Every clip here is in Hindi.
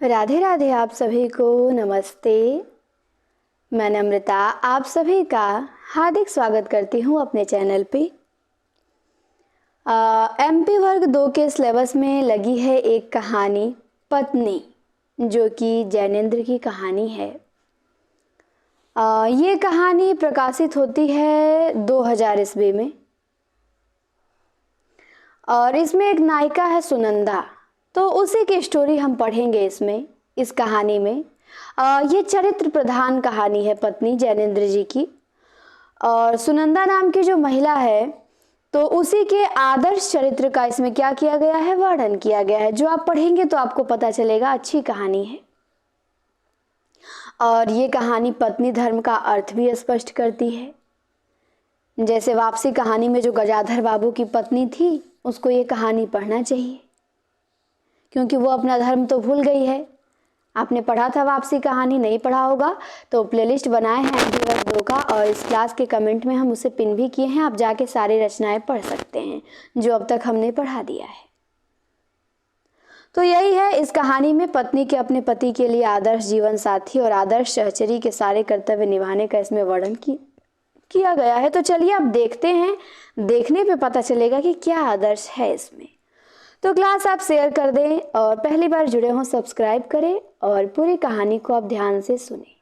राधे राधे। आप सभी को नमस्ते। मैं नम्रता आप सभी का हार्दिक स्वागत करती हूँ अपने चैनल पे। एमपी वर्ग 2 के सिलेबस में लगी है एक कहानी पत्नी, जो कि जैनेंद्र की कहानी है। ये कहानी प्रकाशित होती है 2000 ईस्वी में और इसमें एक नायिका है सुनंदा। तो उसी की स्टोरी हम पढ़ेंगे इस कहानी में। ये चरित्र प्रधान कहानी है पत्नी जैनेंद्र जी की, और सुनंदा नाम की जो महिला है तो उसी के आदर्श चरित्र का इसमें क्या किया गया है, वर्णन किया गया है, जो आप पढ़ेंगे तो आपको पता चलेगा। अच्छी कहानी है और ये कहानी पत्नी धर्म का अर्थ भी स्पष्ट करती है। जैसे वापसी कहानी में जो गजाधर बाबू की पत्नी थी, उसको ये कहानी पढ़ना चाहिए क्योंकि वो अपना धर्म तो भूल गई है। आपने पढ़ा था वापसी कहानी, नहीं पढ़ा होगा तो प्लेलिस्ट बनाए हैं एमपी वर्ग 2 का, और इस क्लास के कमेंट में हम उसे पिन भी किए हैं। आप जाके सारी रचनाएं पढ़ सकते हैं जो अब तक हमने पढ़ा दिया है। तो यही है, इस कहानी में पत्नी के अपने पति के लिए आदर्श जीवन साथी और आदर्श सहचरी के सारे कर्तव्य निभाने का इसमें वर्णन किया गया है। तो चलिए अब देखते हैं, देखने पे पता चलेगा कि क्या आदर्श है इसमें। तो क्लास आप शेयर कर दें और पहली बार जुड़े हों सब्सक्राइब करें और पूरी कहानी को आप ध्यान से सुनें।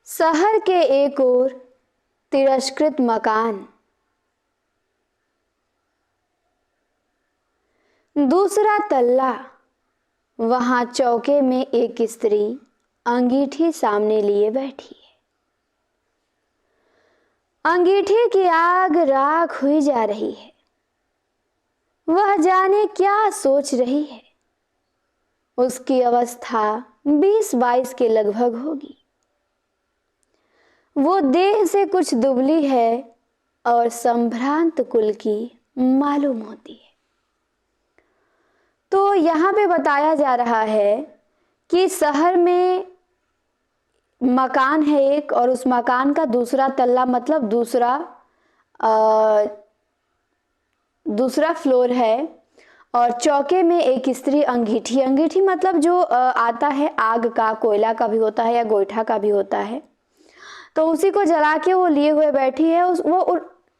शहर के एक ओर तिरस्कृत मकान, दूसरा तल्ला, वहां चौके में एक स्त्री अंगीठी सामने लिए बैठी है। अंगीठी की आग राख हुई जा रही है। वह जाने क्या सोच रही है। उसकी अवस्था 20-22 के लगभग होगी। वो देह से कुछ दुबली है और संभ्रांत कुल की मालूम होती है। तो यहाँ पे बताया जा रहा है कि शहर में मकान है एक, और उस मकान का दूसरा तल्ला मतलब दूसरा फ्लोर है, और चौके में एक स्त्री अंगीठी, अंगीठी मतलब जो आता है आग का, कोयला का भी होता है या गोईठा का भी होता है, तो उसी को जला के वो लिए हुए बैठी है।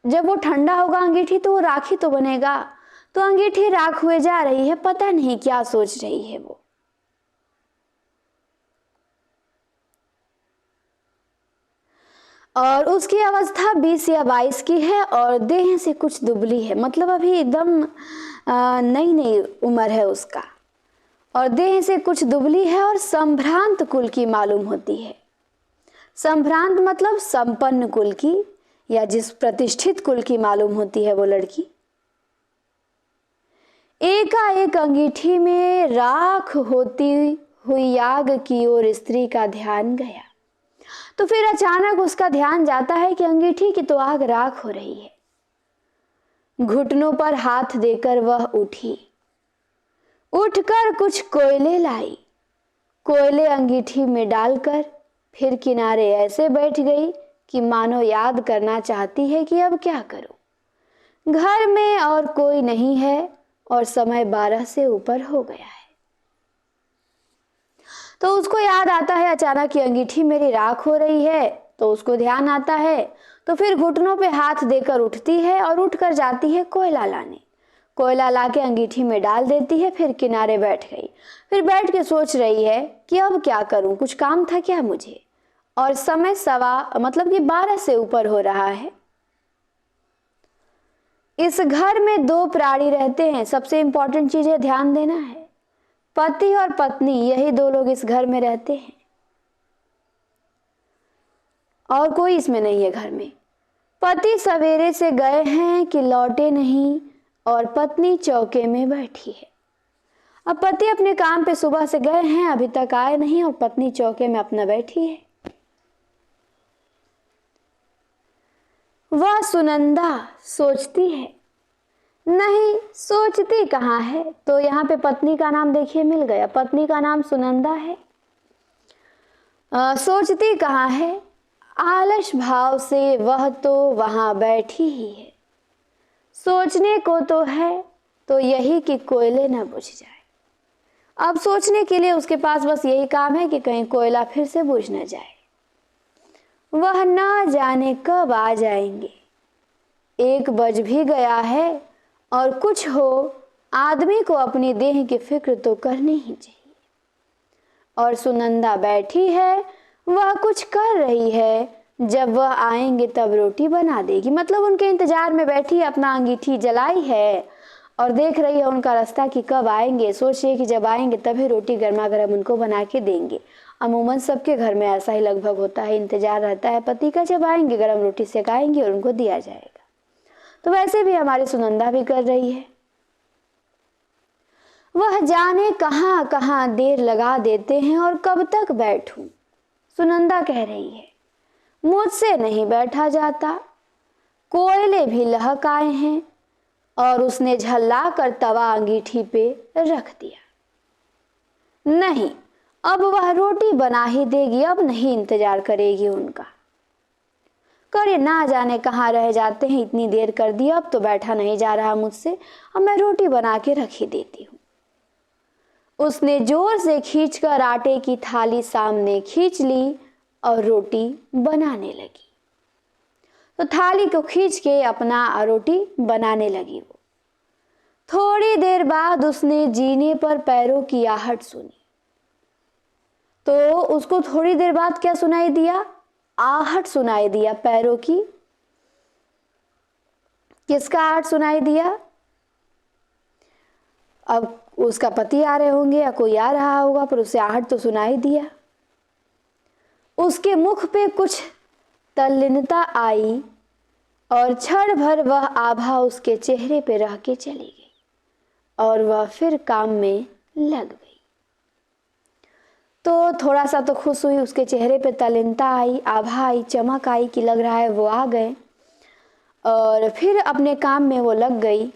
जब वो ठंडा होगा अंगीठी तो वो राखी तो बनेगा, तो अंगीठी राख हुए जा रही है। पता नहीं क्या सोच रही है वो। और उसकी अवस्था 20 या 22 की है और देह से कुछ दुबली है, मतलब अभी एकदम नई नई उम्र है उसका, और देह से कुछ दुबली है और संभ्रांत कुल की मालूम होती है। संभ्रांत मतलब संपन्न कुल की या जिस प्रतिष्ठित कुल की मालूम होती है वो लड़की। एकाएक अंगीठी में राख होती हुई आग की ओर स्त्री का ध्यान गया। तो फिर अचानक उसका ध्यान जाता है कि अंगीठी की तो आग राख हो रही है। घुटनों पर हाथ देकर वह उठी, उठकर कुछ कोयले लाई, कोयले अंगीठी में डालकर फिर किनारे ऐसे बैठ गई कि मानो याद करना चाहती है कि अब क्या करूं। घर में और कोई नहीं है और समय 12 से ऊपर हो गया है। तो उसको याद आता है अचानक कि अंगीठी मेरी राख हो रही है, तो उसको ध्यान आता है। तो फिर घुटनों पे हाथ देकर उठती है और उठकर जाती है कोयला लाने। कोयला लाके अंगीठी में डाल देती है, फिर किनारे बैठ गई। फिर बैठ के सोच रही है कि अब क्या करूं, कुछ काम था क्या मुझे। और समय 12 से ऊपर हो रहा है। इस घर में 2 प्राणी रहते हैं। सबसे इंपॉर्टेंट चीज है, ध्यान देना है, पति और पत्नी, यही 2 लोग इस घर में रहते हैं और कोई इसमें नहीं है घर में। पति सवेरे से गए हैं कि लौटे नहीं और पत्नी चौके में बैठी है। अब पति अपने काम पे सुबह से गए हैं, अभी तक आए नहीं, और पत्नी चौके में अपना बैठी है। वह सुनंदा सोचती है, नहीं सोचती कहाँ है। तो यहाँ पे पत्नी का नाम देखिए मिल गया, पत्नी का नाम सुनंदा है। सोचती कहाँ है, आलस भाव से वह तो वहां बैठी ही है। सोचने को तो है तो यही कि कोयले न बुझ जाए। अब सोचने के लिए उसके पास बस यही काम है कि कहीं कोयला फिर से बुझ न जाए। वह न जाने कब आ जाएंगे, 1 बज भी गया है, और कुछ हो, आदमी को अपनी देह की फिक्र तो करनी ही चाहिए। और सुनंदा बैठी है, वह कुछ कर रही है, जब वह आएंगे तब रोटी बना देगी। मतलब उनके इंतजार में बैठी है, अपना अंगीठी जलाई है और देख रही है उनका रास्ता कि कब आएंगे। सोच रही है कि जब आएंगे तभी रोटी गर्मा गर्म उनको बना के देंगे। अमूमन सबके घर में ऐसा ही लगभग होता है, इंतजार रहता है पति का, जब आएंगे गर्म रोटी सेकाएंगे और उनको दिया जाएगा। तो वैसे भी हमारी सुनंदा भी कर रही है। वह जाने कहां कहां देर लगा देते हैं और कब तक बैठूं, सुनंदा कह रही है। मुझसे नहीं बैठा जाता, कोयले भी लहक आए हैं। और उसने झल्ला कर तवा अंगीठी पे रख दिया। नहीं, अब वह रोटी बना ही देगी, अब नहीं इंतजार करेगी उनका। करे ना जाने कहाँ रह जाते हैं, इतनी देर कर दी, अब तो बैठा नहीं जा रहा मुझसे, अब मैं रोटी बना के रख ही देती हूँ। उसने जोर से खींचकर आटे की थाली सामने खींच ली और रोटी बनाने लगी। तो थाली को खींच के अपना रोटी बनाने लगी वो। थोड़ी देर बाद उसने जीने पर पैरों की आहट सुनी। तो उसको थोड़ी देर बाद क्या सुनाई दिया? आहट सुनाई दिया पैरों की। किसका आहट सुनाई दिया? अब उसका पति आ रहे होंगे या कोई आ रहा होगा, पर उसे आहट तो सुनाई दिया। उसके मुख पे कुछ तल्लीनता आई और क्षण भर वह आभा उसके चेहरे पे रह के चली गई और वह फिर काम में लग गई। तो थोड़ा सा तो खुश हुई, उसके चेहरे पे तल्लीनता आई, आभा आई, चमक आई कि लग रहा है वो आ गए, और फिर अपने काम में वो लग गई।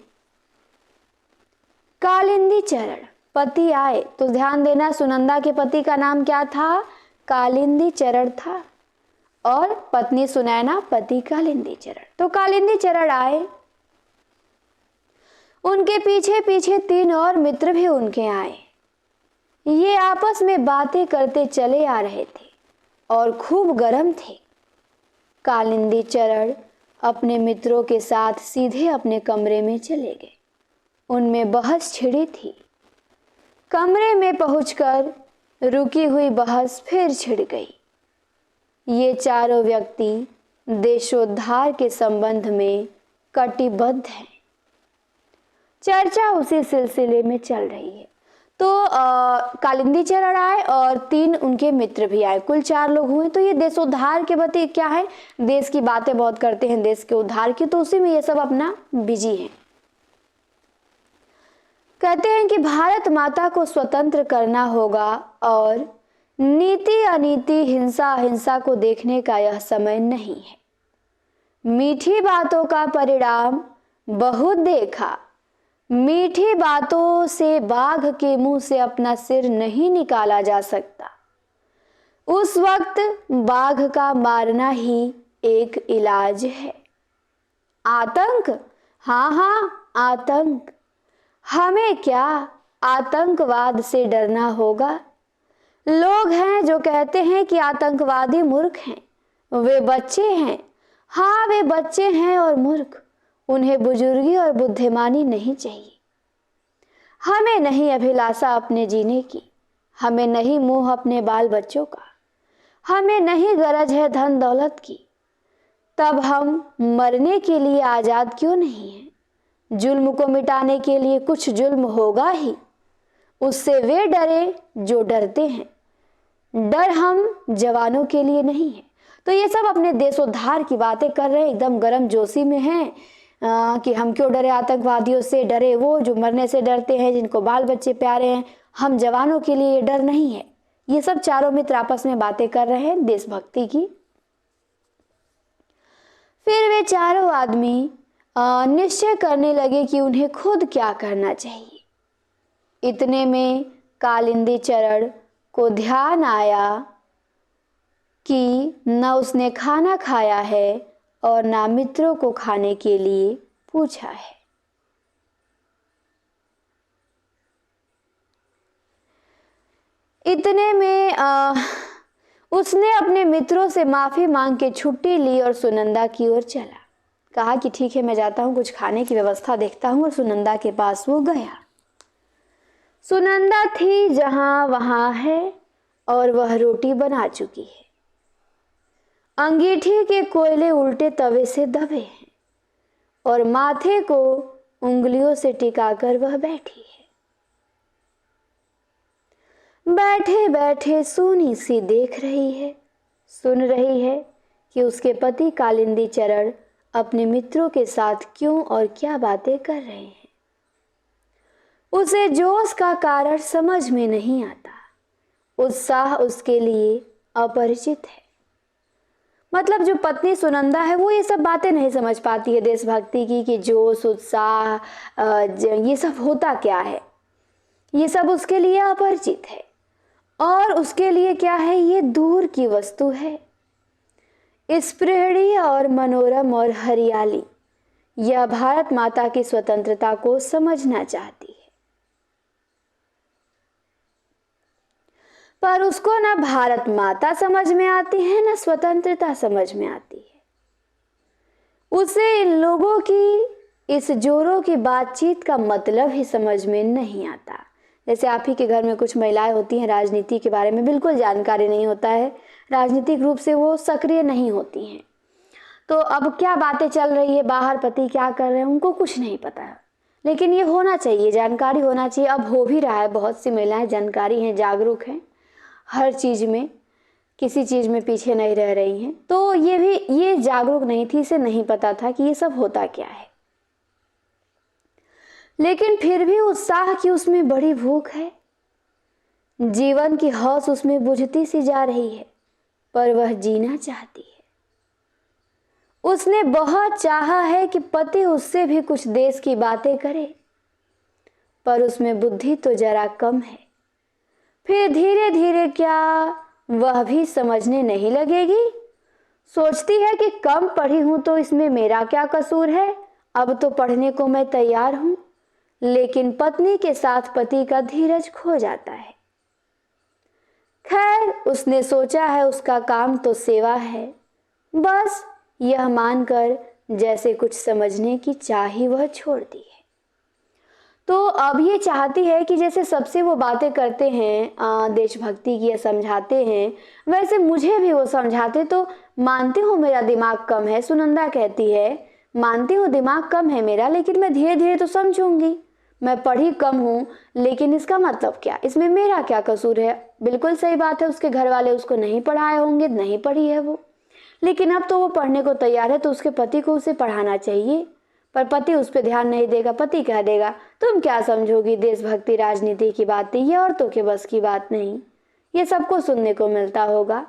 कालिंदी चरण पति आए, तो ध्यान देना सुनंदा के पति का नाम क्या था? कालिंदी चरण था, और पत्नी सुनैना, पति कालिंदी चरण। तो कालिंदी चरण आए, उनके पीछे पीछे 3 और मित्र भी उनके आए। ये आपस में बातें करते चले आ रहे थे और खूब गर्म थे। कालिंदी चरण अपने मित्रों के साथ सीधे अपने कमरे में चले गए। उनमें बहस छिड़ी थी। कमरे में पहुंचकर रुकी हुई बहस फिर छिड़ गई। ये चारों व्यक्ति देशोद्धार के संबंध में कटिबद्ध हैं। चर्चा उसी सिलसिले में चल रही है। तो कालिंदी चरण आए और 3 उनके मित्र भी आए, कुल 4 लोग हुए। तो ये देशोद्धार के प्रति क्या है, देश की बातें बहुत करते हैं, देश के उद्धार की, तो उसी में ये सब अपना बिजी हैं। कहते हैं कि भारत माता को स्वतंत्र करना होगा और नीति अनीति, हिंसा अहिंसा को देखने का यह समय नहीं है। मीठी बातों का परिणाम बहुत देखा, मीठी बातों से बाघ के मुंह से अपना सिर नहीं निकाला जा सकता। उस वक्त बाघ का मारना ही एक इलाज है। आतंक, हाँ हाँ आतंक, हमें क्या आतंकवाद से डरना होगा। लोग हैं जो कहते हैं कि आतंकवादी मूर्ख हैं, वे बच्चे हैं। हाँ, वे बच्चे हैं और मूर्ख, उन्हें बुजुर्गी और बुद्धिमानी नहीं चाहिए। हमें नहीं अभिलाषा अपने जीने की, हमें नहीं मोह अपने बाल बच्चों का, हमें नहीं गरज है धन दौलत की। तब हम मरने के लिए आजाद क्यों नहीं हैं? जुल्म को मिटाने के लिए कुछ जुल्म होगा ही, उससे वे डरे जो डरते हैं। डर हम जवानों के लिए नहीं है। तो ये सब अपने देशोद्धार की बातें कर रहे हैं, एकदम गर्म जोशी में हैं कि हम क्यों डरे आतंकवादियों से, डरे वो जो मरने से डरते हैं, जिनको बाल बच्चे प्यारे हैं, हम जवानों के लिए ये डर नहीं है। ये सब चारों मित्र आपस में बातें कर रहे हैं देशभक्ति की। फिर वे चारों आदमी निश्चय करने लगे कि उन्हें खुद क्या करना चाहिए। इतने में कालिंदी चरण को ध्यान आया कि न उसने खाना खाया है और ना मित्रों को खाने के लिए पूछा है। इतने में उसने अपने मित्रों से माफ़ी मांग के छुट्टी ली और सुनंदा की ओर चला। कहा कि ठीक है, मैं जाता हूँ, कुछ खाने की व्यवस्था देखता हूँ। और सुनंदा के पास वो गया। सुनंदा थी जहाँ वहाँ है और वह रोटी बना चुकी है। अंगीठी के कोयले उल्टे तवे से दबे हैं और माथे को उंगलियों से टिकाकर वह बैठी है। बैठे बैठे सूनी सी देख रही है, सुन रही है कि उसके पति कालिंदी चरण अपने मित्रों के साथ क्यों और क्या बातें कर रहे हैं। उसे जोश का कारण समझ में नहीं आता। उत्साह उसके लिए अपरिचित है। मतलब जो पत्नी सुनंदा है वो ये सब बातें नहीं समझ पाती है देशभक्ति की, कि जोश उत्साह ये सब होता क्या है, ये सब उसके लिए अपरिचित है। और उसके लिए क्या है, ये दूर की वस्तु है। स्पृहणीय और मनोरम और हरियाली, यह भारत माता की स्वतंत्रता को समझना चाहती है। पर उसको ना भारत माता समझ में आती है, ना स्वतंत्रता समझ में आती है। उसे इन लोगों की इस जोरों की बातचीत का मतलब ही समझ में नहीं आता। जैसे आप ही के घर में कुछ महिलाएं होती हैं, राजनीति के बारे में बिल्कुल जानकारी नहीं होता है, राजनीतिक रूप से वो सक्रिय नहीं होती हैं, तो अब क्या बातें चल रही है बाहर, पति क्या कर रहे हैं, उनको कुछ नहीं पता है। लेकिन ये होना चाहिए, जानकारी होना चाहिए। अब हो भी रहा है, बहुत सी महिलाएं जानकारी हैं, जागरूक हैं, हर चीज़ में, किसी चीज़ में पीछे नहीं रह रही हैं। तो ये जागरूक नहीं थी, इसे नहीं पता था कि ये सब होता क्या है। लेकिन फिर भी उत्साह की उसमें बड़ी भूख है, जीवन की हौस उसमें बुझती सी जा रही है, पर वह जीना चाहती है। उसने बहुत चाहा है कि पति उससे भी कुछ देश की बातें करे, पर उसमें बुद्धि तो जरा कम है। फिर धीरे धीरे क्या वह भी समझने नहीं लगेगी। सोचती है कि कम पढ़ी हूं तो इसमें मेरा क्या कसूर है, अब तो पढ़ने को मैं तैयार हूं। लेकिन पत्नी के साथ पति का धीरज खो जाता है। खैर, उसने सोचा है उसका काम तो सेवा है, बस यह मानकर जैसे कुछ समझने की चाह ही वह छोड़ दी है। तो अब ये चाहती है कि जैसे सबसे वो बातें करते हैं देशभक्ति की या समझाते हैं, वैसे मुझे भी वो समझाते तो मानती हूँ मेरा दिमाग कम है। सुनंदा कहती है, मानती हूँ दिमाग कम है मेरा, लेकिन मैं धीरे धीरे तो समझूंगी। मैं पढ़ी कम हूँ, लेकिन इसका मतलब क्या, इसमें मेरा क्या कसूर है। बिल्कुल सही बात है, उसके घर वाले उसको नहीं पढ़ाए होंगे, नहीं पढ़ी है वो, लेकिन अब तो वो पढ़ने को तैयार है, तो उसके पति को उसे पढ़ाना चाहिए। पर पति उस पर ध्यान नहीं देगा। पति कह देगा, तुम क्या समझोगी देशभक्ति राजनीति की बातें, ये औरतों के बस की बात नहीं। ये सबको सुनने को मिलता होगा।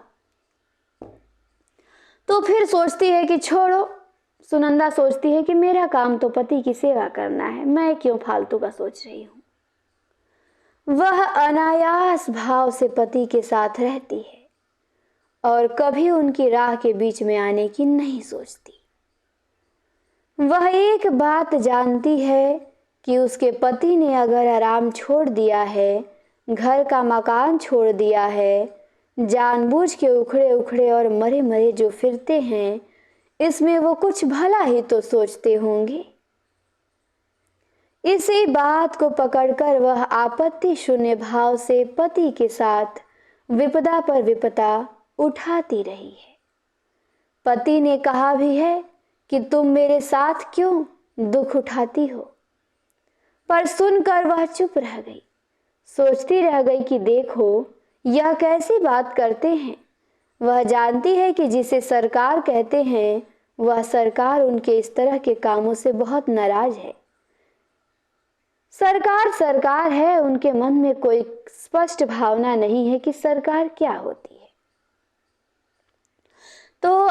तो फिर सोचती है कि छोड़ो। सुनंदा सोचती है कि मेरा काम तो पति की सेवा करना है, मैं क्यों फालतू का सोच रही हूं। वह अनायास भाव से पति के साथ रहती है और कभी उनकी राह के बीच में आने की नहीं सोचती। वह एक बात जानती है कि उसके पति ने अगर आराम छोड़ दिया है, घर का मकान छोड़ दिया है, जानबूझ के उखड़े उखड़े और मरे मरे जो फिरते हैं, इसमें वो कुछ भला ही तो सोचते होंगे। इसी बात को पकड़कर वह आपत्ति शून्य भाव से पति के साथ विपदा पर विपदा उठाती रही है। पति ने कहा भी है कि तुम मेरे साथ क्यों दुख उठाती हो, पर सुनकर वह चुप रह गई। सोचती रह गई कि देखो यह कैसी बात करते हैं। वह जानती है कि जिसे सरकार कहते हैं वह सरकार उनके इस तरह के कामों से बहुत नाराज है। सरकार सरकार है, उनके मन में कोई स्पष्ट भावना नहीं है कि सरकार क्या होती है। तो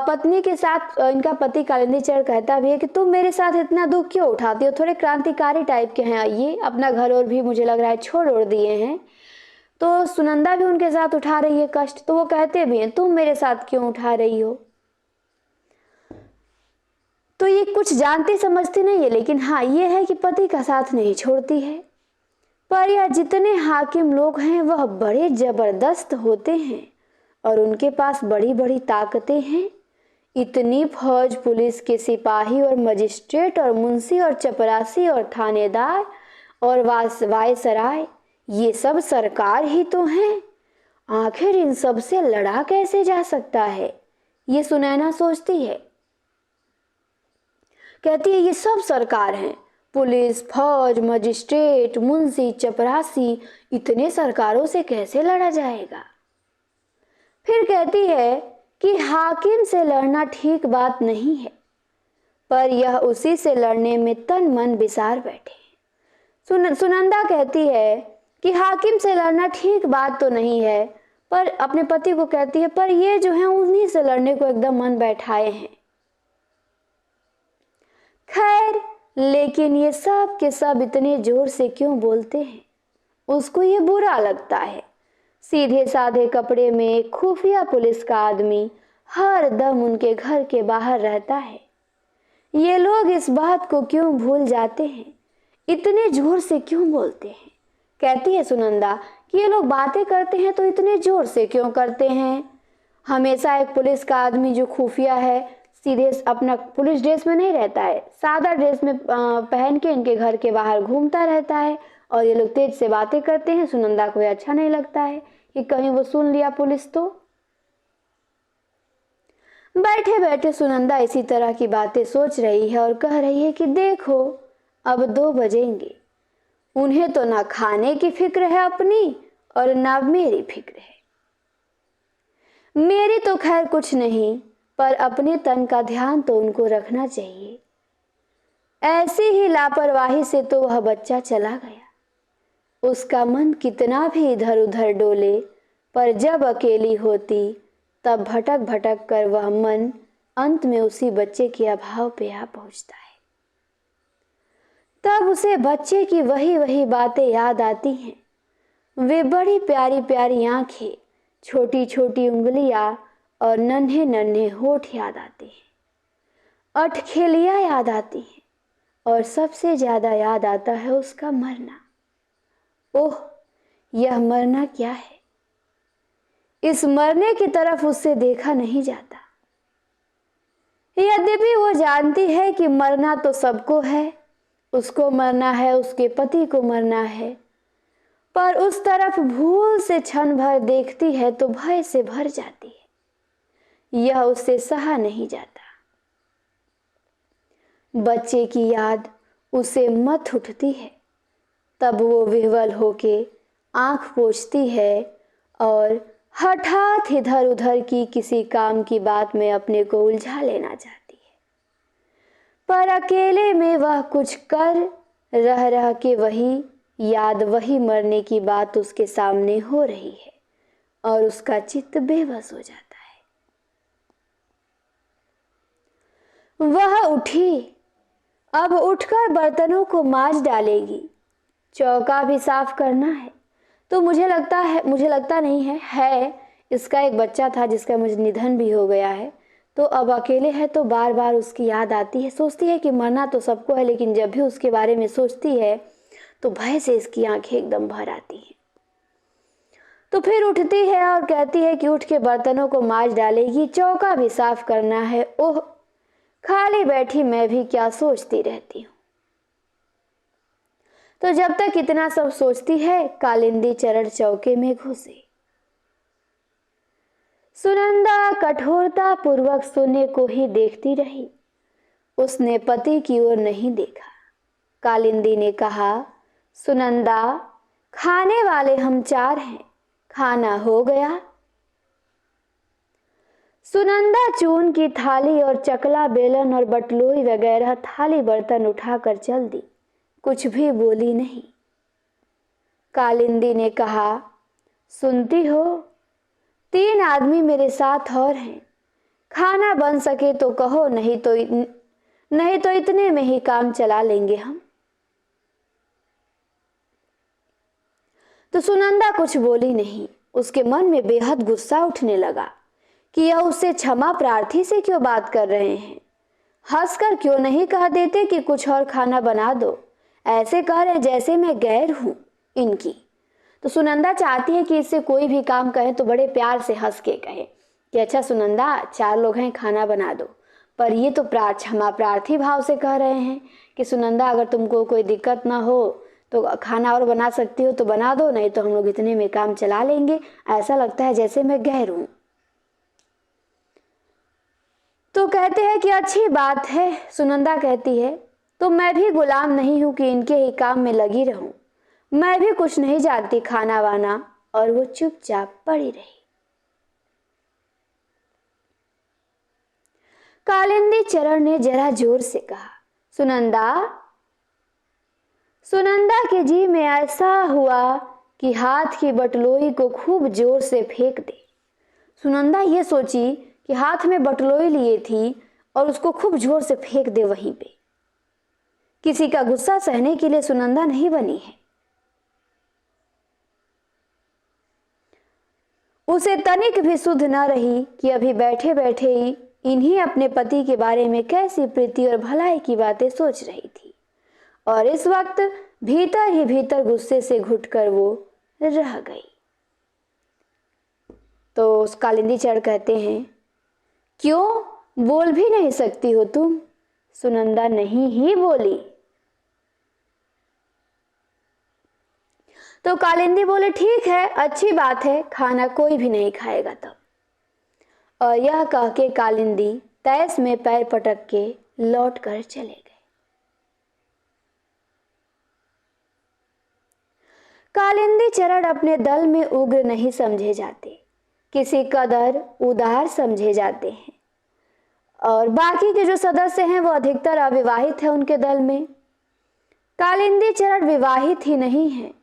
पत्नी के साथ इनका पति कालिंदी चरण कहता भी है कि तुम मेरे साथ इतना दुख क्यों उठाती हो, थोड़े क्रांतिकारी टाइप के हैं ये, अपना घर और भी मुझे लग रहा है छोड़ ओढ़ दिए हैं। तो सुनंदा भी उनके साथ उठा रही है कष्ट, तो वो कहते भी हैं तुम मेरे साथ क्यों उठा रही हो। तो ये कुछ जानती समझती नहीं है, लेकिन हाँ ये है कि पति का साथ नहीं छोड़ती है। पर यह जितने हाकिम लोग हैं वह बड़े जबरदस्त होते हैं और उनके पास बड़ी बड़ी ताकतें हैं। इतनी फौज, पुलिस के सिपाही और मजिस्ट्रेट और मुंशी और चपरासी और थानेदार और वायसराय, ये सब सरकार ही तो हैं। आखिर इन सब से लड़ा कैसे जा सकता है, ये सुनैना सोचती है। कहती है ये सब सरकार हैं, पुलिस, फौज, मजिस्ट्रेट, मुंशी, चपरासी, इतने सरकारों से कैसे लड़ा जाएगा। फिर कहती है कि हाकिम से लड़ना ठीक बात नहीं है, पर यह उसी से लड़ने में तन मन बिसार बैठे। सुनंदा कहती है कि हाकिम से लड़ना ठीक बात तो नहीं है, पर अपने पति को कहती है पर ये जो है उन्हीं से लड़ने को एकदम मन बैठाए हैं। खैर, लेकिन ये सब के सब इतने जोर से क्यों बोलते हैं, उसको ये बुरा लगता है। सीधे साधे कपड़े में एक खुफिया पुलिस का आदमी हर दम उनके घर के बाहर रहता है। ये लोग इस बात को क्यों भूल जाते हैं, इतने जोर से क्यों बोलते हैं। कहती है सुनंदा कि ये लोग बातें करते हैं तो इतने जोर से क्यों करते हैं। हमेशा एक पुलिस का आदमी जो खुफिया है, सीधे अपना पुलिस ड्रेस में नहीं रहता है, सादा ड्रेस में पहन के इनके घर के बाहर घूमता रहता है और ये लोग तेज से बातें करते हैं। सुनंदा को अच्छा नहीं लगता है कि कहीं वो सुन लिया पुलिस तो। बैठे बैठे सुनंदा इसी तरह की बातें सोच रही है और कह रही है कि देखो अब 2 बजेंगे, उन्हें तो ना खाने की फिक्र है अपनी और ना मेरी फिक्र है। मेरी तो खैर कुछ नहीं, पर अपने तन का ध्यान तो उनको रखना चाहिए। ऐसी ही लापरवाही से तो वह बच्चा चला गया। उसका मन कितना भी इधर उधर डोले, पर जब अकेली होती तब भटक भटक कर वह मन अंत में उसी बच्चे के अभाव पे आ पहुंचता है। तब उसे बच्चे की वही वही बातें याद आती हैं। वे बड़ी प्यारी प्यारी आंखें, छोटी छोटी उंगलियां और नन्हे नन्हे होठ याद आते हैं। अटखेलियां याद आती हैं और सबसे ज्यादा याद आता है उसका मरना। ओह, यह मरना क्या है, इस मरने की तरफ उससे देखा नहीं जाता। यद्यपि वो जानती है कि मरना तो सबको है, उसको मरना है, उसके पति को मरना है, पर उस तरफ भूल से क्षण भर देखती है तो भय से भर जाती है। यह उससे सहा नहीं जाता। बच्चे की याद उसे मत उठती है। तब वो विह्वल होके आंख पोंछती है और हठात इधर उधर की किसी काम की बात में अपने को उलझा लेना चाहती है। पर अकेले में वह कुछ कर रह रह के वही याद, वही मरने की बात उसके सामने हो रही है और उसका चित्त बेबस हो जाता है। वह उठी, अब उठकर बर्तनों को मांज डालेगी, चौका भी साफ करना है। तो मुझे लगता नहीं है इसका एक बच्चा था जिसका मुझे निधन भी हो गया है, तो अब अकेले है तो बार बार उसकी याद आती है। सोचती है कि मरना तो सबको है, लेकिन जब भी उसके बारे में सोचती है तो भय से इसकी आंखें एकदम भर आती हैं। तो फिर उठती है और कहती है कि उठ के बर्तनों को मांज डालेगी, चौका भी साफ करना है। ओह, खाली बैठी मैं भी क्या सोचती रहती हूँ। तो जब तक इतना सब सोचती है, कालिंदी चरण चौके में घुसी। सुनंदा कठोरता पूर्वक सोने को ही देखती रही, उसने पति की ओर नहीं देखा। कालिंदी ने कहा, सुनंदा, खाने वाले हम 4 हैं, खाना हो गया? सुनंदा चून की थाली और चकला, बेलन और बटलोई वगैरह थाली बर्तन उठाकर चल दी, कुछ भी बोली नहीं। कालिंदी ने कहा, सुनती हो, 3 आदमी मेरे साथ और हैं, खाना बन सके तो कहो, नहीं तो इतने में ही काम चला लेंगे हम। तो सुनंदा कुछ बोली नहीं। उसके मन में बेहद गुस्सा उठने लगा कि यह उससे क्षमा प्रार्थी से क्यों बात कर रहे हैं। हंसकर क्यों नहीं कह देते कि कुछ और खाना बना दो, ऐसे कह रहे जैसे मैं गैर हूं। इनकी। तो सुनंदा चाहती है कि इससे कोई भी काम कहे तो बड़े प्यार से हंस के कहे कि अच्छा सुनंदा, 4 लोग हैं, खाना बना दो। पर ये तो क्षमा प्रार्थी भाव से कह रहे हैं कि सुनंदा, अगर तुमको कोई दिक्कत ना हो तो खाना और बना सकती हो तो बना दो, नहीं तो हम लोग इतने में काम चला लेंगे। ऐसा लगता है जैसे मैं गैर हूं। तो कहते हैं कि अच्छी बात है। सुनंदा कहती है तो मैं भी गुलाम नहीं हूं कि इनके ही काम में लगी रहूं, मैं भी कुछ नहीं जानती खाना वाना। और वो चुपचाप पड़ी रही। कालिंदी चरण ने जरा जोर से कहा, सुनंदा। सुनंदा के जी में ऐसा हुआ कि हाथ की बटलोई को खूब जोर से फेंक दे। सुनंदा ये सोची कि हाथ में बटलोई लिए थी और उसको खूब जोर से फेंक दे वहीं पे। किसी का गुस्सा सहने के लिए सुनंदा नहीं बनी है। उसे तनिक भी सुध न रही कि अभी बैठे बैठे ही इन्हीं अपने पति के बारे में कैसी प्रीति और भलाई की बातें सोच रही थी। और इस वक्त भीतर ही भीतर गुस्से से घुटकर वो रह गई। तो उस कालिंदी चढ़ कहते हैं, क्यों बोल भी नहीं सकती हो तुम? सुनंदा नहीं ही बोली। तो कालिंदी बोले, ठीक है, अच्छी बात है, खाना कोई भी नहीं खाएगा तब। और यह कह के कालिंदी तैस में पैर पटक के लौट कर चले गए। कालिंदी चरण अपने दल में उग्र नहीं समझे जाते, किसी कदर उदार समझे जाते हैं। और बाकी के जो सदस्य हैं वो अधिकतर अविवाहित है उनके दल में। कालिंदी चरण विवाहित ही नहीं है,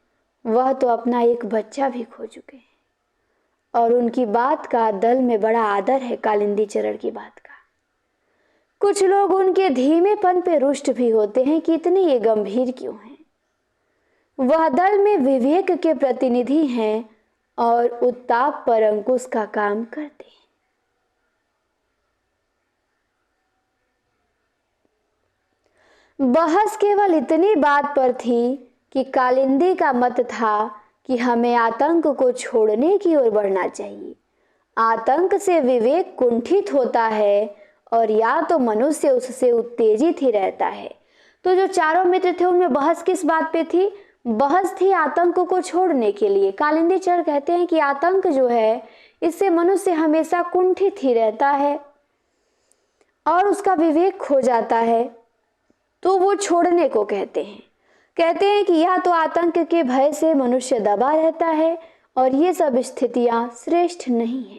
वह तो अपना एक बच्चा भी खो चुके हैं। और उनकी बात का दल में बड़ा आदर है कालिंदी चरण की बात का। कुछ लोग उनके धीमेपन पे रुष्ट भी होते हैं कि इतने ये गंभीर क्यों हैं। वह दल में विवेक के प्रतिनिधि हैं और उत्ताप पर अंकुश का काम करते हैं। बहस केवल इतनी बात पर थी कि कालिंदी का मत था कि हमें आतंक को छोड़ने की ओर बढ़ना चाहिए। आतंक से विवेक कुंठित होता है और या तो मनुष्य उससे उत्तेजित ही रहता है। तो जो चारों मित्र थे उनमें बहस किस बात पे थी? बहस थी आतंक को छोड़ने के लिए। कालिंदी चरण कहते हैं कि आतंक जो है इससे मनुष्य हमेशा कुंठित ही रहता है और उसका विवेक खो जाता है, तो वो छोड़ने को कहते हैं कि या तो आतंक के भय से मनुष्य दबा रहता है और ये सब स्थितियां श्रेष्ठ नहीं है।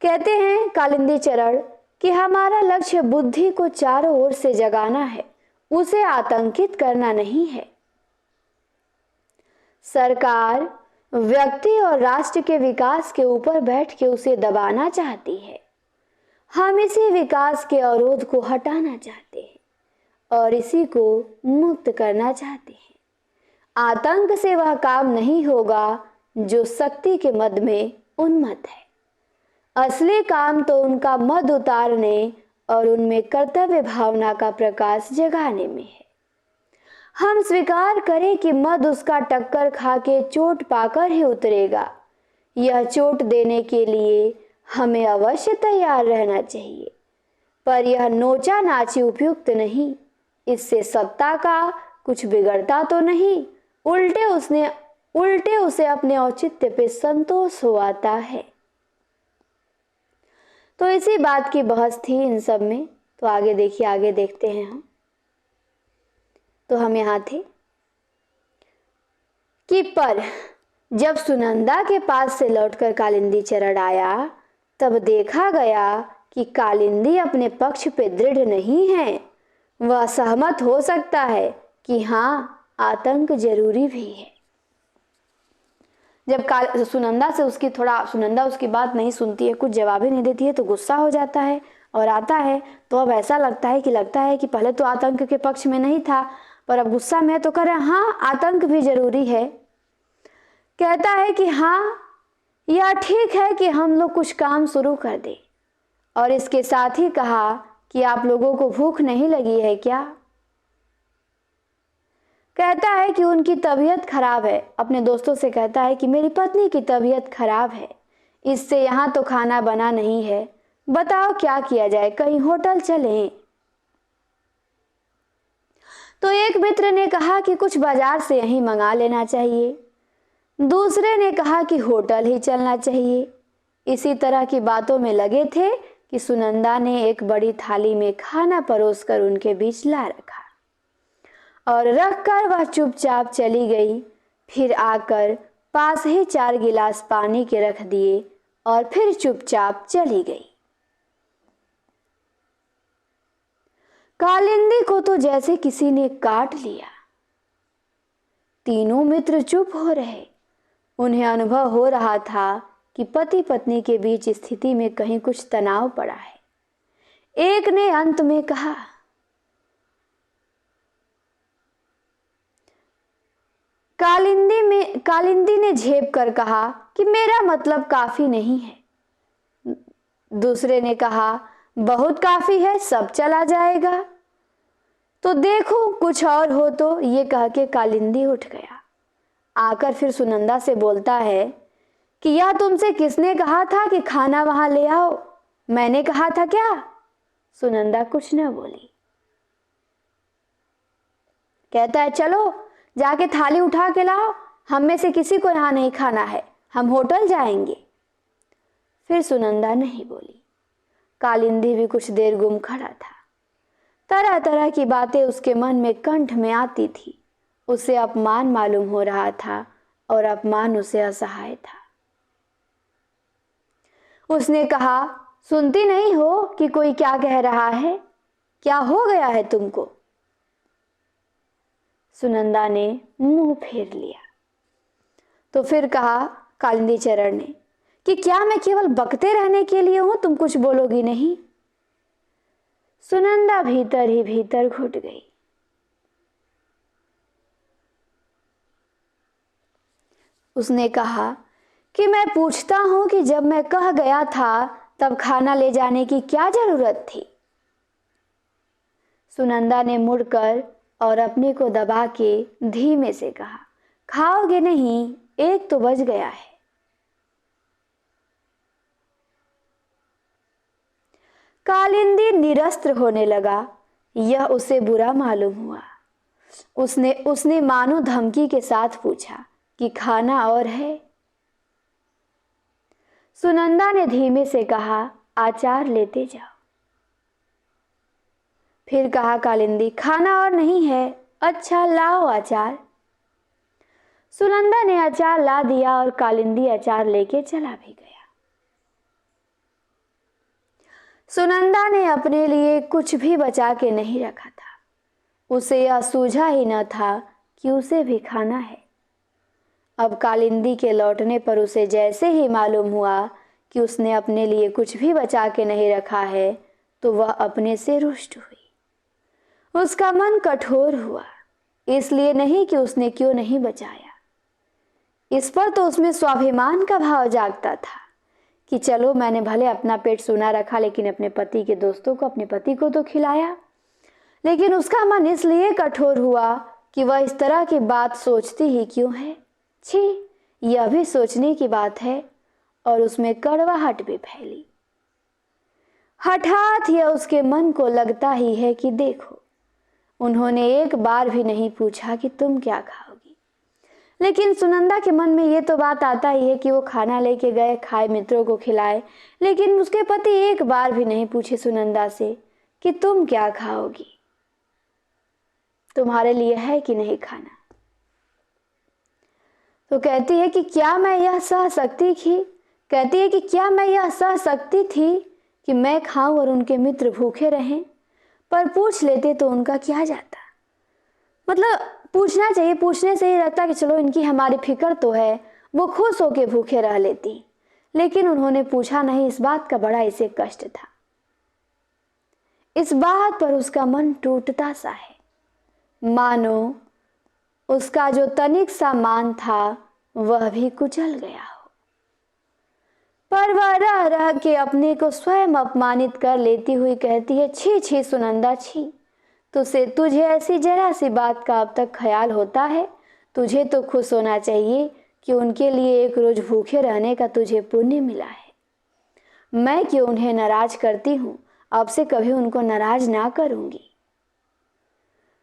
कहते हैं कालिंदी चरण कि हमारा लक्ष्य बुद्धि को चारों ओर से जगाना है, उसे आतंकित करना नहीं है। सरकार व्यक्ति और राष्ट्र के विकास के ऊपर बैठ के उसे दबाना चाहती है। हम इसी विकास के अवरोध को हटाना चाहते हैं और इसी को मुक्त करना चाहते हैं। आतंक से वह काम नहीं होगा जो शक्ति के मद में उन्मत्त है। असली काम तो उनका मद उतारने और उनमें कर्तव्य भावना का प्रकाश जगाने में है। हम स्वीकार करें कि मद उसका टक्कर खा के चोट पाकर ही उतरेगा। यह चोट देने के लिए हमें अवश्य तैयार रहना चाहिए, पर यह नोचा नाची उपयुक्त नहीं। इससे सत्ता का कुछ बिगड़ता तो नहीं, उल्टे उसे अपने औचित्य पे संतोष हो आता है। तो इसी बात की बहस थी इन सब में। तो आगे देखिए, आगे देखते हैं हम। तो हम यहाँ थे कि पर जब सुनंदा के पास से लौटकर कालिंदी चरण आया तब देखा गया कि कालिंदी अपने पक्ष पे दृढ़ नहीं है। वह सहमत हो सकता है कि हाँ, आतंक जरूरी भी है। जब सुनंदा उसकी बात नहीं सुनती है, कुछ जवाब ही नहीं देती है, तो गुस्सा हो जाता है और आता है। तो अब ऐसा लगता है कि पहले तो आतंक के पक्ष में नहीं था, पर अब गुस्सा में तो कह रहे हैं हाँ, आतंक भी जरूरी है। कहता है कि हाँ, यह ठीक है कि हम लोग कुछ काम शुरू कर दें। और इसके साथ ही कहा कि आप लोगों को भूख नहीं लगी है क्या? कहता है कि उनकी तबीयत खराब है। अपने दोस्तों से कहता है कि मेरी पत्नी की तबीयत खराब है, इससे यहाँ तो खाना बना नहीं है, बताओ क्या किया जाए, कहीं होटल चलें। तो एक मित्र ने कहा कि कुछ बाजार से यहीं मंगा लेना चाहिए। दूसरे ने कहा कि होटल ही चलना चाहिए। इसी तरह की बातों में लगे थे कि सुनंदा ने एक बड़ी थाली में खाना परोसकर उनके बीच ला रखा और रखकर वह चुपचाप चली गई। फिर आकर पास ही 4 गिलास पानी के रख दिए और फिर चुपचाप चली गई। कालिंदी को तो जैसे किसी ने काट लिया। तीनों मित्र चुप हो रहे। उन्हें अनुभव हो रहा था कि पति पत्नी के बीच स्थिति में कहीं कुछ तनाव पड़ा है। एक ने अंत में कहा, कालिंदी ने झेप कर कहा कि मेरा मतलब काफी नहीं है। दूसरे ने कहा, बहुत काफी है, सब चला जाएगा। तो देखो कुछ और हो तो, ये कह के कालिंदी उठ गया। आकर फिर सुनंदा से बोलता है कि यह तुमसे किसने कहा था कि खाना वहां ले आओ, मैंने कहा था क्या? सुनंदा कुछ न बोली। कहता है चलो जाके थाली उठा के लाओ, हम में से किसी को यहां नहीं खाना है, हम होटल जाएंगे। फिर सुनंदा नहीं बोली। कालिंदी भी कुछ देर गुम खड़ा था। तरह तरह की बातें उसके मन में कंठ में आती थी। उसे अपमान मालूम हो रहा था और अपमान उसे असहाय था। उसने कहा, सुनती नहीं हो कि कोई क्या कह रहा है? क्या हो गया है तुमको? सुनंदा ने मुंह फेर लिया। तो फिर कहा कालिंदी चरण ने कि क्या मैं केवल बकते रहने के लिए हूं, तुम कुछ बोलोगी नहीं? सुनंदा भीतर ही भीतर घुट गई। उसने कहा कि मैं पूछता हूं कि जब मैं कह गया था तब खाना ले जाने की क्या जरूरत थी? सुनंदा ने मुड़कर और अपने को दबा के धीमे से कहा, खाओगे नहीं? 1 तो बज गया है। कालिंदी निरस्त्र होने लगा। यह उसे बुरा मालूम हुआ। उसने मानो धमकी के साथ पूछा कि खाना और है? सुनंदा ने धीमे से कहा, आचार लेते जाओ। फिर कहा कालिंदी, खाना और नहीं है? अच्छा लाओ अचार। सुनंदा ने अचार ला दिया और कालिंदी अचार लेके चला भी गया। सुनंदा ने अपने लिए कुछ भी बचा के नहीं रखा था। उसे यह सूझा ही न था कि उसे भी खाना है। अब कालिंदी के लौटने पर उसे जैसे ही मालूम हुआ कि उसने अपने लिए कुछ भी बचा के नहीं रखा है, तो वह अपने से रुष्ट हुई। उसका मन कठोर हुआ, इसलिए नहीं कि उसने क्यों नहीं बचाया। इस पर तो उसमें स्वाभिमान का भाव जागता था कि चलो मैंने भले अपना पेट सूना रखा, लेकिन अपने पति के दोस्तों को, अपने पति को तो खिलाया। लेकिन उसका मन इसलिए कठोर हुआ कि वह इस तरह की बात सोचती ही क्यों है। छी, यह भी सोचने की बात है। और उसमें कड़वाहट भी फैली। हठात यह उसके मन को लगता ही है कि देखो, उन्होंने एक बार भी नहीं पूछा कि तुम क्या खाओगी। लेकिन सुनंदा के मन में ये तो बात आता ही है कि वो खाना लेके गए, खाए, मित्रों को खिलाए, लेकिन उसके पति एक बार भी नहीं पूछे सुनंदा से कि तुम क्या खाओगी, तुम्हारे लिए है कि नहीं खाना। तो कहती है कि क्या मैं यह सह सकती थी, कहती है कि क्या मैं यह सह सकती थी कि मैं खाऊं और उनके मित्र भूखे रहें? पर पूछ लेते तो उनका क्या जाता। मतलब पूछना चाहिए, पूछने से ही रहता कि चलो इनकी हमारी फिक्र तो है, वो खुश होके भूखे रह लेती। लेकिन उन्होंने पूछा नहीं। इस बात का बड़ा इसे कष्ट था। इस बात पर उसका मन टूटता सा है, मानो उसका जो तनिक सा मान था वह भी कुचल गया हो। पर वह रह रह के अपने को स्वयं अपमानित कर लेती हुई कहती है, छी छी सुनंदा छी, तुझे ऐसी जरा सी बात का अब तक ख्याल होता है? तुझे तो खुश होना चाहिए कि उनके लिए एक रोज भूखे रहने का तुझे पुण्य मिला है। मैं क्यों उन्हें नाराज करती हूँ, अब से कभी उनको नाराज ना करूंगी।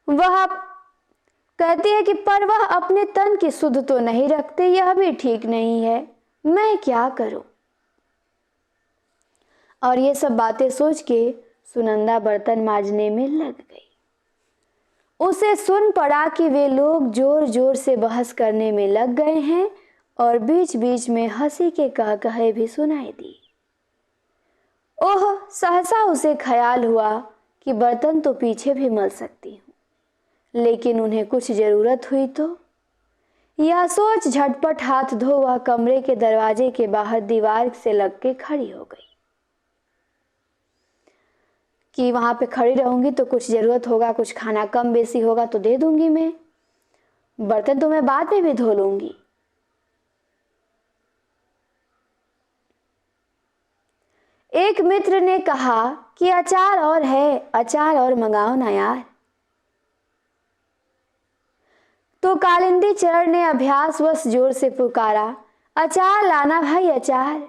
वह कहती है कि पर वह अपने तन की सुध तो नहीं रखते, यह भी ठीक नहीं है, मैं क्या करूं। और ये सब बातें सोच के सुनंदा बर्तन मांजने में लग गई। उसे सुन पड़ा कि वे लोग जोर जोर से बहस करने में लग गए हैं और बीच बीच में हंसी के कहकहे भी सुनाई दी। ओह, सहसा उसे ख्याल हुआ कि बर्तन तो पीछे भी मल सकती हूँ, लेकिन उन्हें कुछ जरूरत हुई तो। यह सोच झटपट हाथ धो वह कमरे के दरवाजे के बाहर दीवार से लग के खड़ी हो गई कि वहां पे खड़ी रहूंगी तो कुछ जरूरत होगा, कुछ खाना कम बेसी होगा तो दे दूंगी मैं, बर्तन तो मैं बाद में भी धो लूंगी। एक मित्र ने कहा कि अचार और है, अचार और मंगाओ ना यार। तो कालिंदी चरण ने अभ्यासवश जोर से पुकारा, अचार लाना भाई अचार।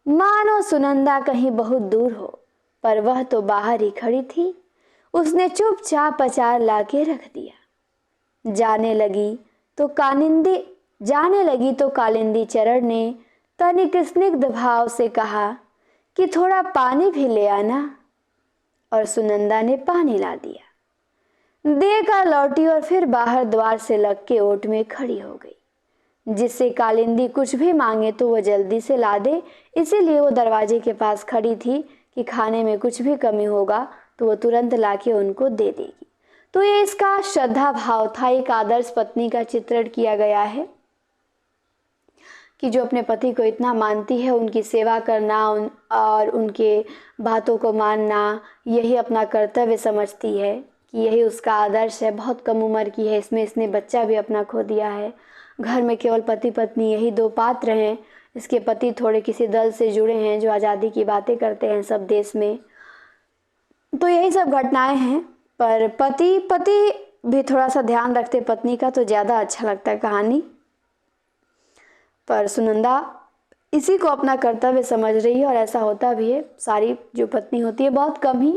मानो सुनंदा कहीं बहुत दूर हो, पर वह तो बाहर ही खड़ी थी। उसने चुपचाप अचार लाके रख दिया। जाने लगी तो कालिंदी चरण ने तनिक स्निग्ध भाव से कहा कि थोड़ा पानी भी ले आना, और सुनंदा ने पानी ला दिया। देकर लौटी और फिर बाहर द्वार से लग के ओट में खड़ी हो गई, जिससे कालिंदी कुछ भी मांगे तो वह जल्दी से ला दे। इसीलिए वो दरवाजे के पास खड़ी थी कि खाने में कुछ भी कमी होगा तो वो तुरंत लाके उनको दे देगी। तो ये इसका श्रद्धा भाव था। एक आदर्श पत्नी का चित्रण किया गया है कि जो अपने पति को इतना मानती है, उनकी सेवा करना और उनके बातों को मानना यही अपना कर्तव्य समझती है, कि यही उसका आदर्श है। बहुत कम उम्र की है, इसमें इसने बच्चा भी अपना खो दिया है। घर में केवल पति पत्नी यही दो पात्र हैं। इसके पति थोड़े किसी दल से जुड़े हैं जो आज़ादी की बातें करते हैं सब देश में। तो यही सब घटनाएं हैं। पर पति भी थोड़ा सा ध्यान रखते पत्नी का तो ज़्यादा अच्छा लगता है कहानी। पर सुनंदा इसी को अपना कर्तव्य समझ रही है और ऐसा होता भी है। सारी जो पत्नी होती है बहुत कम ही,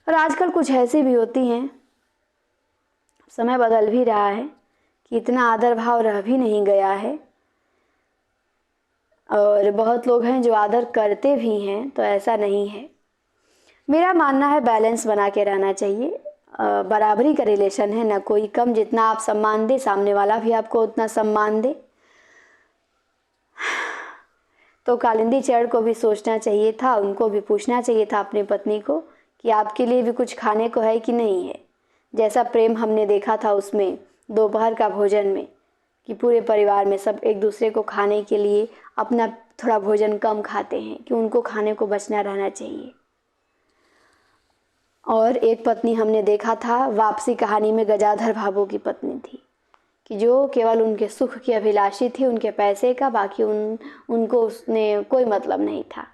और आजकल कुछ ऐसी भी होती हैं। समय बदल भी रहा है कि इतना आदर भाव रह भी नहीं गया है, और बहुत लोग हैं जो आदर करते भी हैं, तो ऐसा नहीं है। मेरा मानना है बैलेंस बना के रहना चाहिए। बराबरी का रिलेशन है, ना कोई कम। जितना आप सम्मान दे सामने वाला भी आपको उतना सम्मान दे। तो कालिंदी चरण को भी सोचना चाहिए था, उनको भी पूछना चाहिए था अपनी पत्नी को कि आपके लिए भी कुछ खाने को है कि नहीं है। जैसा प्रेम हमने देखा था उसमें दोपहर का भोजन में, कि पूरे परिवार में सब एक दूसरे को खाने के लिए अपना थोड़ा भोजन कम खाते हैं, कि उनको खाने को बचना रहना चाहिए। और एक पत्नी हमने देखा था वापसी कहानी में, गजाधर बाबू की पत्नी थी, कि जो केवल उनके सुख की अभिलाषी थी, उनके पैसे का, बाकी उनको उसने कोई मतलब नहीं था।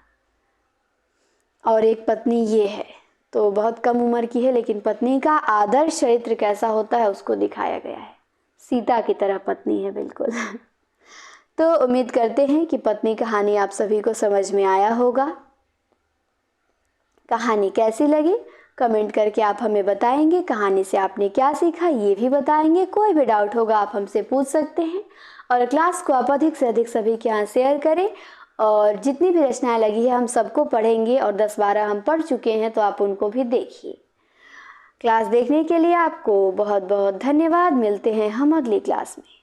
और एक पत्नी ये है, तो बहुत कम उम्र की है, लेकिन पत्नी का आदर्श चरित्र कैसा होता है उसको दिखाया गया है। सीता की तरह पत्नी है बिल्कुल। तो उम्मीद करते हैं कि पत्नी कहानी आप सभी को समझ में आया होगा। कहानी कैसी लगी कमेंट करके आप हमें बताएंगे। कहानी से आपने क्या सीखा ये भी बताएंगे। कोई भी डाउट होगा आप हमसे पूछ सकते हैं। और क्लास को आप अधिक से अधिक सभी के यहाँ शेयर करें। और जितनी भी रचनाएं लगी है हम सबको पढ़ेंगे, और 10-12 हम पढ़ चुके हैं तो आप उनको भी देखिए। क्लास देखने के लिए आपको बहुत बहुत धन्यवाद। मिलते हैं हम अगली क्लास में।